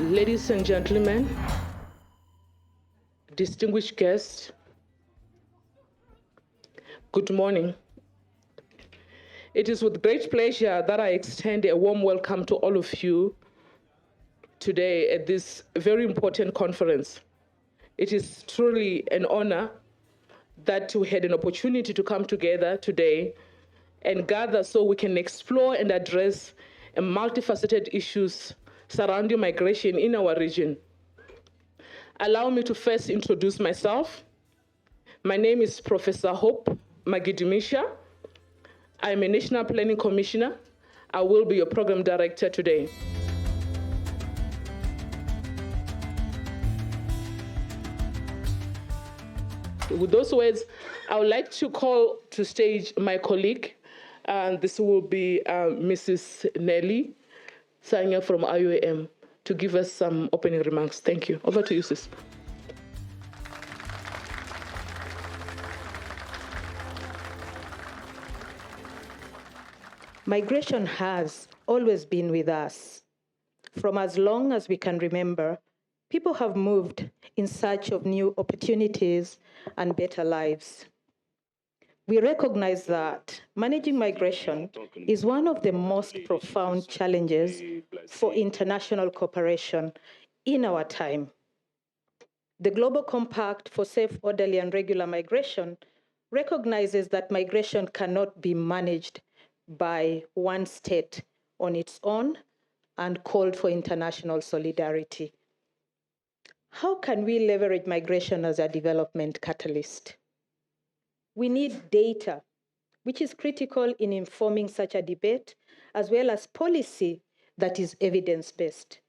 Ladies and gentlemen, distinguished guests, good morning. It is with great pleasure that I extend a warm welcome to all of you today at this very important conference. It is truly an honor that we had an opportunity to come together today and gather so we can explore and address multifaceted issues surrounding migration in our region. Allow me to first introduce myself. My name is Professor Hope Magidumisha. I'm a National Planning Commissioner. I will be your program director today. With those words, I would like to call to stage my colleague, and this will be Mrs. Nelly Sanya from IOM to give us some opening remarks. Thank you. Over to you, sis. Migration has always been with us. From as long as we can remember, people have moved in search of new opportunities and better lives. We recognize that managing migration is one of the most profound challenges for international cooperation in our time. The Global Compact for Safe, Orderly, and Regular Migration recognizes that migration cannot be managed by one state on its own and called for international solidarity. How can we leverage migration as a development catalyst? We need data, which is critical in informing such a debate, as well as policy that is evidence-based.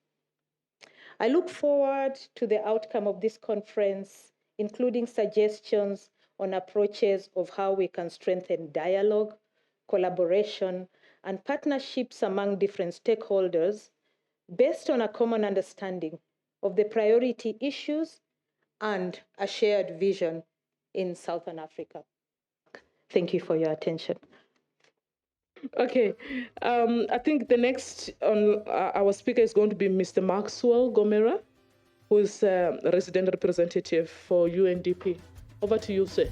I look forward to the outcome of this conference, including suggestions on approaches of how we can strengthen dialogue, collaboration, and partnerships among different stakeholders based on a common understanding of the priority issues and a shared vision in Southern Africa. Thank you for your attention. Okay, I think the next on our speaker is going to be Mr. Maxwell Gomera, who is a resident representative for UNDP. Over to you, sir.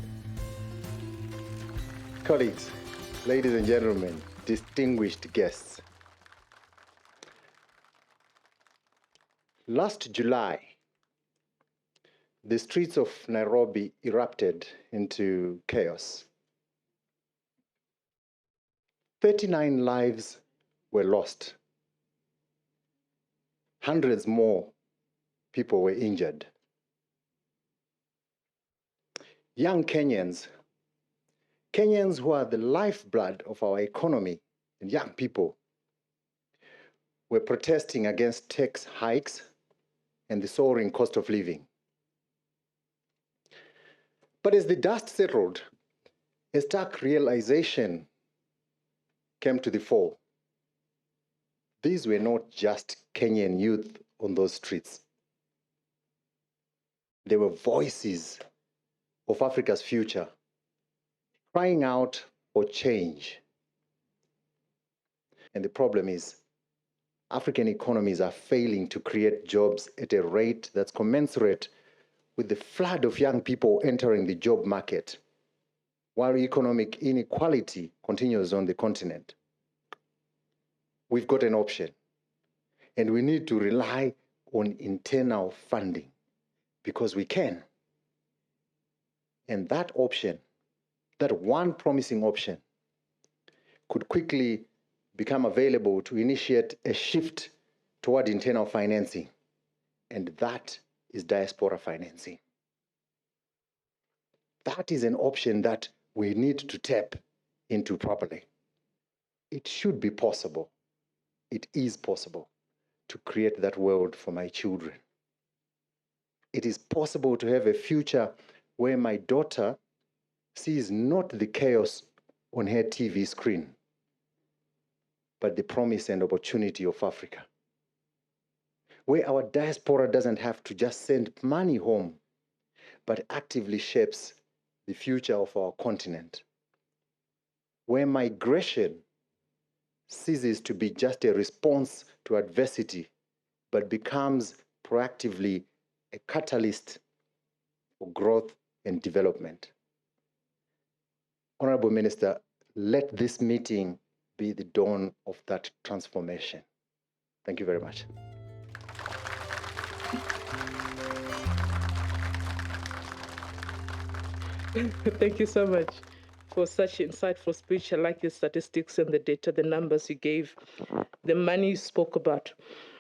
Colleagues, ladies and gentlemen, distinguished guests. Last July, the streets of Nairobi erupted into chaos. 39 lives were lost. Hundreds more people were injured. Young Kenyans who are the lifeblood of our economy and young people, were protesting against tax hikes and the soaring cost of living. But as the dust settled, a stark realization came to the fore. These were not just Kenyan youth on those streets. They were voices of Africa's future, crying out for change. And the problem is, African economies are failing to create jobs at a rate that's commensurate with the flood of young people entering the job market, while economic inequality continues on the continent. We've got an option, and we need to rely on internal funding because we can. And that option, that one promising option, could quickly become available to initiate a shift toward internal financing, and that is diaspora financing. That is an option that we need to tap into properly. It should be possible, it is possible to create that world for my children. It is possible to have a future where my daughter sees not the chaos on her TV screen, but the promise and opportunity of Africa, where our diaspora doesn't have to just send money home, but actively shapes the future of our continent, where migration ceases to be just a response to adversity, but becomes proactively a catalyst for growth and development. Honorable Minister, let this meeting be the dawn of that transformation. Thank you very much. Thank you so much for such insightful speech. I like your statistics and the data, the numbers you gave, the money you spoke about.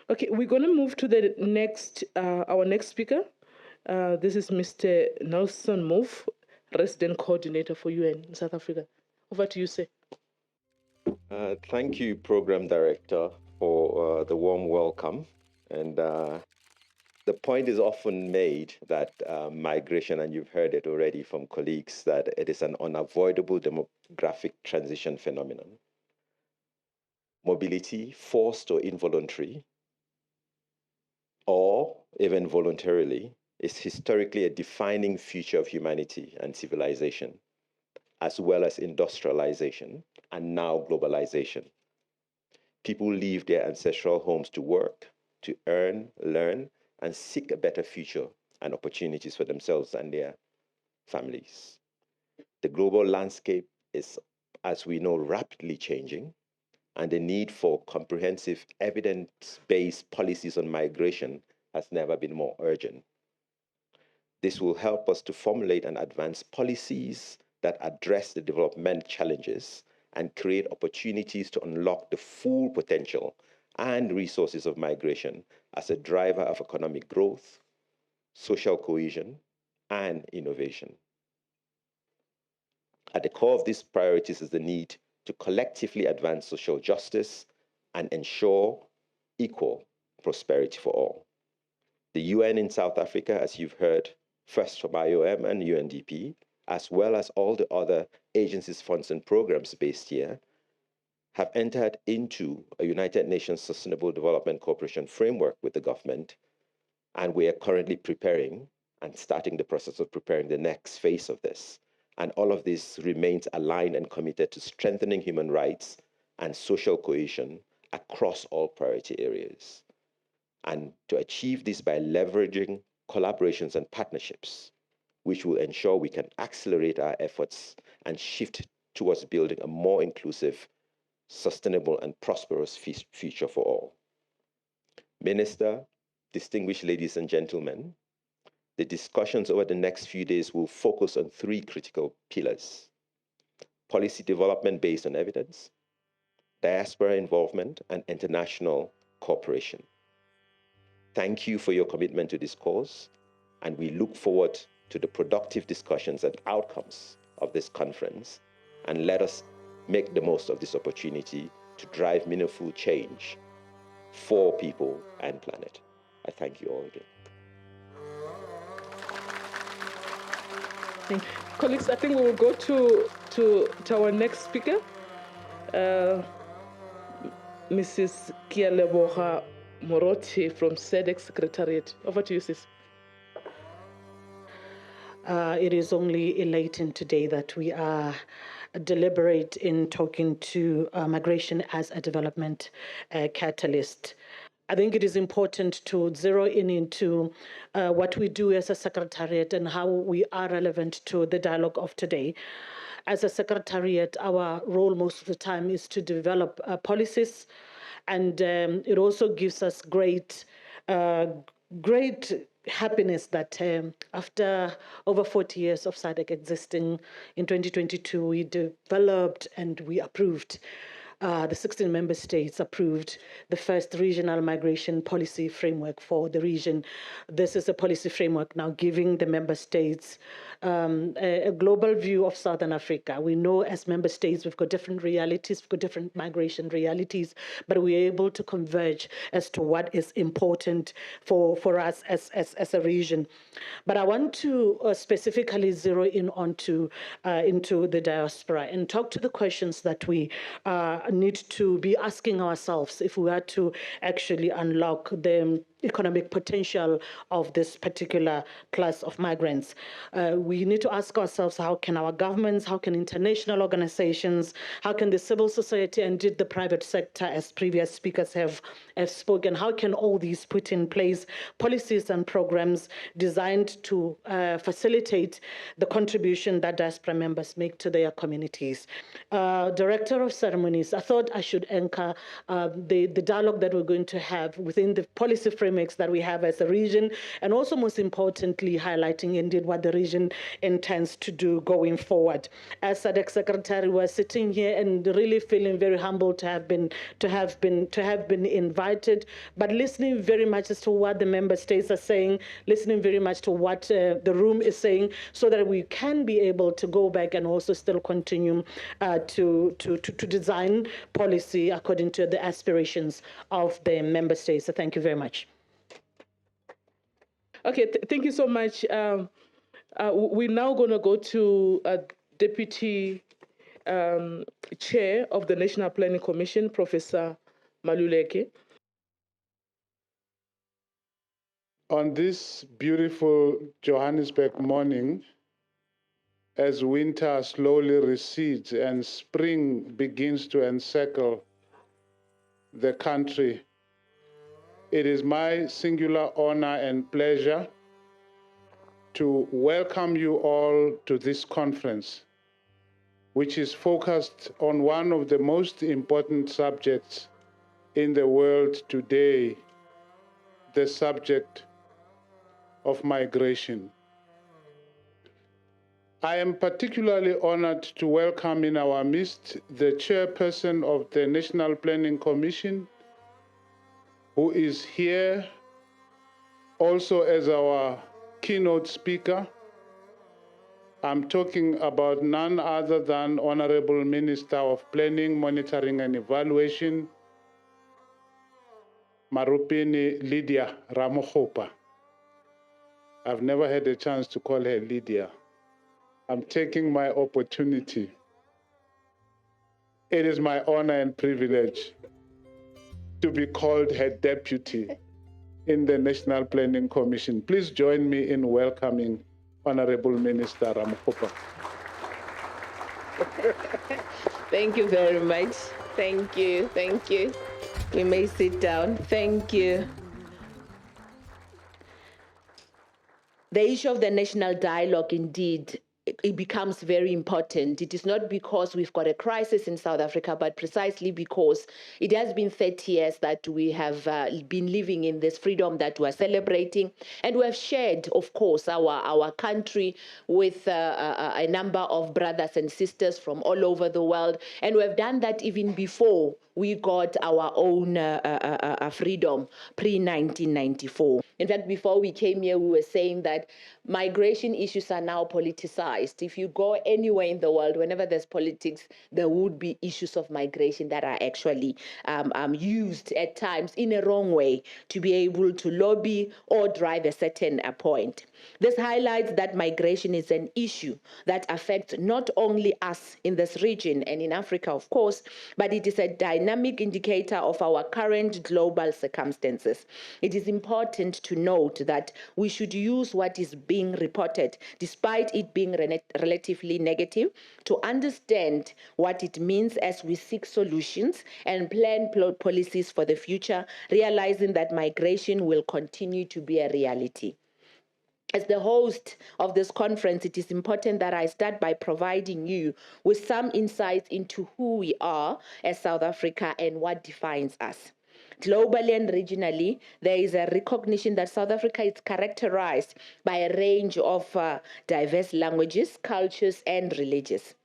Okay, we're going to move to the next, our next speaker. This is Mr. Nelson Move, Resident Coordinator for UN in South Africa. Over to you, sir. Thank you, Program Director, for the warm welcome. And the point is often made that migration, and you've heard it already from colleagues, that it is an unavoidable demographic transition phenomenon. Mobility, forced or involuntary, or even voluntarily, is historically a defining feature of humanity and civilization, as well as industrialization and now globalization. People leave their ancestral homes to work, to earn, learn, and seek a better future and opportunities for themselves and their families. The global landscape is, as we know, rapidly changing, and the need for comprehensive evidence-based policies on migration has never been more urgent. This will help us to formulate and advance policies that address the development challenges and create opportunities to unlock the full potential and resources of migration as a driver of economic growth, social cohesion, and innovation. At the core of these priorities is the need to collectively advance social justice and ensure equal prosperity for all. The UN in South Africa, as you've heard, first from IOM and UNDP, as well as all the other agencies, funds, and programs based here, have entered into a United Nations Sustainable Development Cooperation framework with the government, and we are currently preparing and starting the process of preparing the next phase of this. And all of this remains aligned and committed to strengthening human rights and social cohesion across all priority areas. And to achieve this by leveraging collaborations and partnerships, which will ensure we can accelerate our efforts and shift towards building a more inclusive, sustainable, and prosperous future for all. Minister, distinguished ladies and gentlemen, the discussions over the next few days will focus on three critical pillars: policy development based on evidence, diaspora involvement, and international cooperation. Thank you for your commitment to this cause, and we look forward to the productive discussions and outcomes of this conference, and let us make the most of this opportunity to drive meaningful change for people and planet. I thank you all again. Thank you. Colleagues, I think we will go to our next speaker, Mrs. Kialeboha Moroti from SEDEC Secretariat. Over to you, sis. It is only elating today that we are deliberate in talking to migration as a development catalyst. I think it is important to zero in into what we do as a secretariat and how we are relevant to the dialogue of today. As a secretariat, our role most of the time is to develop policies, and it also gives us great happiness that after over 40 years of SADC existing, in 2022, we developed and we approved, the 16 member states approved the first regional migration policy framework for the region. This is a policy framework now giving the member states a global view of Southern Africa. We know as member states, we've got different realities, we've got different migration realities, but we're able to converge as to what is important for us as a region. But I want to specifically zero in onto into the diaspora and talk to the questions that we need to be asking ourselves if we are to actually unlock the economic potential of this particular class of migrants. We need to ask ourselves, how can our governments, how can international organizations, how can the civil society and indeed the private sector, as previous speakers have spoken, how can all these put in place policies and programs designed to facilitate the contribution that diaspora members make to their communities? Director of Ceremonies, I thought I should anchor the dialogue that we're going to have within the policy frameworks that we have as a region, and also most importantly, highlighting indeed what the region intends to do going forward. As SADC Secretary, we're sitting here and really feeling very humbled to have been invited, but listening very much as to what the member states are saying, listening very much to what the room is saying, so that we can be able to go back and also still continue to design policy according to the aspirations of the member states. So thank you very much. Okay, thank you so much. We're now going to go to Deputy Chair of the National Planning Commission, Professor Maluleke. On this beautiful Johannesburg morning, as winter slowly recedes and spring begins to encircle the country, it is my singular honor and pleasure to welcome you all to this conference, which is focused on one of the most important subjects in the world today, the subject of migration. I am particularly honored to welcome in our midst the chairperson of the National Planning Commission, who is here also as our keynote speaker. I'm talking about none other than Honorable Minister of Planning, Monitoring and Evaluation, Marupini Lydia Ramokgopa. I've never had a chance to call her Lydia. I'm taking my opportunity. It is my honor and privilege to be called her deputy in the National Planning Commission. Please join me in welcoming Honorable Minister Ramokgopa. Thank you very much. Thank you. Thank you. We may sit down. Thank you. The issue of the national dialogue, indeed, it becomes very important. It is not because we've got a crisis in South Africa, but precisely because it has been 30 years that we have been living in this freedom that we're celebrating. And we have shared, of course, our country with a number of brothers and sisters from all over the world. And we have done that even before we got our own freedom, pre-1994. In fact, before we came here, we were saying that migration issues are now politicized. If you go anywhere in the world, whenever there's politics, there would be issues of migration that are actually used at times in a wrong way to be able to lobby or drive a certain point. This highlights that migration is an issue that affects not only us in this region and in Africa, of course, but it is a dynamic indicator of our current global circumstances. It is important to note that we should use what is being reported, despite it being relatively negative, to understand what it means as we seek solutions and plan policies for the future, realizing that migration will continue to be a reality. As the host of this conference, it is important that I start by providing you with some insights into who we are as South Africa and what defines us. Globally and regionally, there is a recognition that South Africa is characterized by a range of diverse languages, cultures, and religions.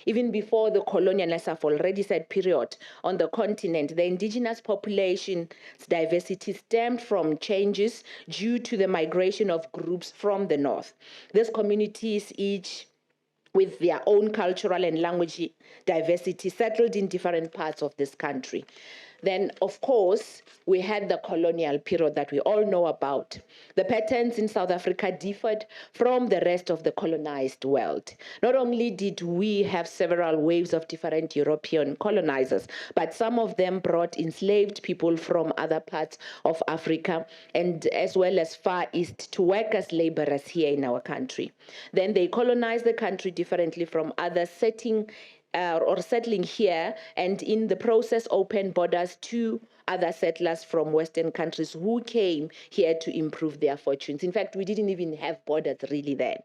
Even before the colonial, as I've already said, period on the continent, the indigenous population's diversity stemmed from changes due to the migration of groups from the north. These communities, each with their own cultural and language diversity, settled in different parts of this country. Then, of course, we had the colonial period that we all know about. The patterns in South Africa differed from the rest of the colonized world. Not only did we have several waves of different European colonizers, but some of them brought enslaved people from other parts of Africa and as well as Far East to work as laborers here in our country. Then they colonized the country differently from others, settling here, and in the process opened borders to other settlers from Western countries who came here to improve their fortunes. In fact, we didn't even have borders really then.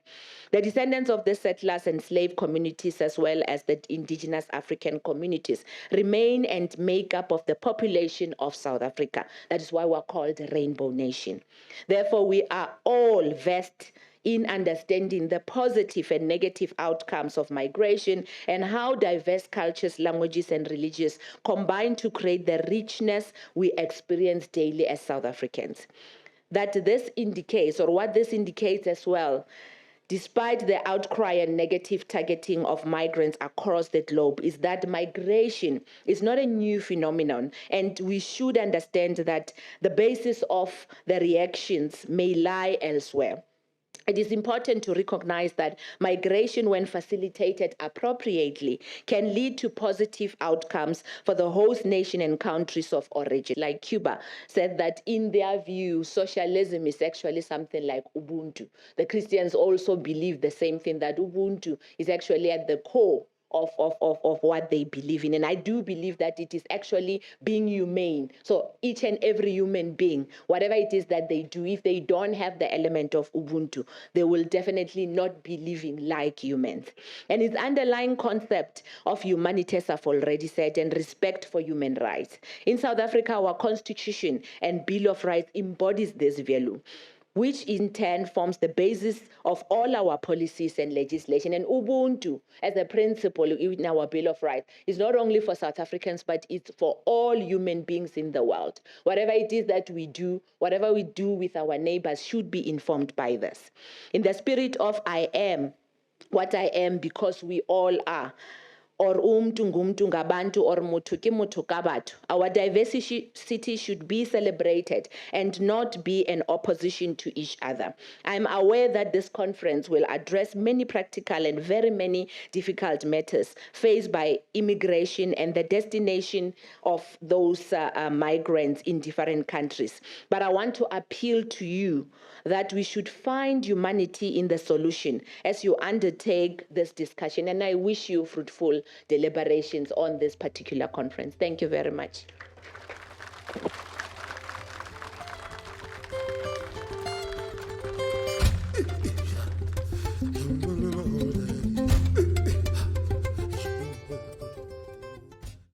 The descendants of the settlers and slave communities, as well as the indigenous African communities, remain and make up of the population of South Africa. That is why we're called the Rainbow Nation. Therefore, we are all versed in understanding the positive and negative outcomes of migration and how diverse cultures, languages, and religions combine to create the richness we experience daily as South Africans. That this indicates, or what this indicates as well, despite the outcry and negative targeting of migrants across the globe, is that migration is not a new phenomenon, and we should understand that the basis of the reactions may lie elsewhere. It is important to recognize that migration, when facilitated appropriately, can lead to positive outcomes for the host nation and countries of origin. Like Cuba said that in their view, socialism is actually something like Ubuntu. The Christians also believe the same thing, that Ubuntu is actually at the core of what they believe in. And I do believe that it is actually being humane. So each and every human being, whatever it is that they do, if they don't have the element of Ubuntu, they will definitely not be living like humans. And its underlying concept of humanity, as I've already said, and respect for human rights. In South Africa, our Constitution and Bill of Rights embodies this value, which in turn forms the basis of all our policies and legislation. And Ubuntu, as a principle in our Bill of Rights, is not only for South Africans, but it's for all human beings in the world. Whatever it is that we do, whatever we do with our neighbors should be informed by this. In the spirit of I am what I am because we all are, or ngumntu ngabantu, or muthu ke muthu ka batho. Our diversity should be celebrated and not be an opposition to each other. I'm aware that this conference will address many practical and very many difficult matters faced by immigration and the destination of those migrants in different countries. But I want to appeal to you that we should find humanity in the solution as you undertake this discussion. And I wish you fruitful deliberations on this particular conference. Thank you very much.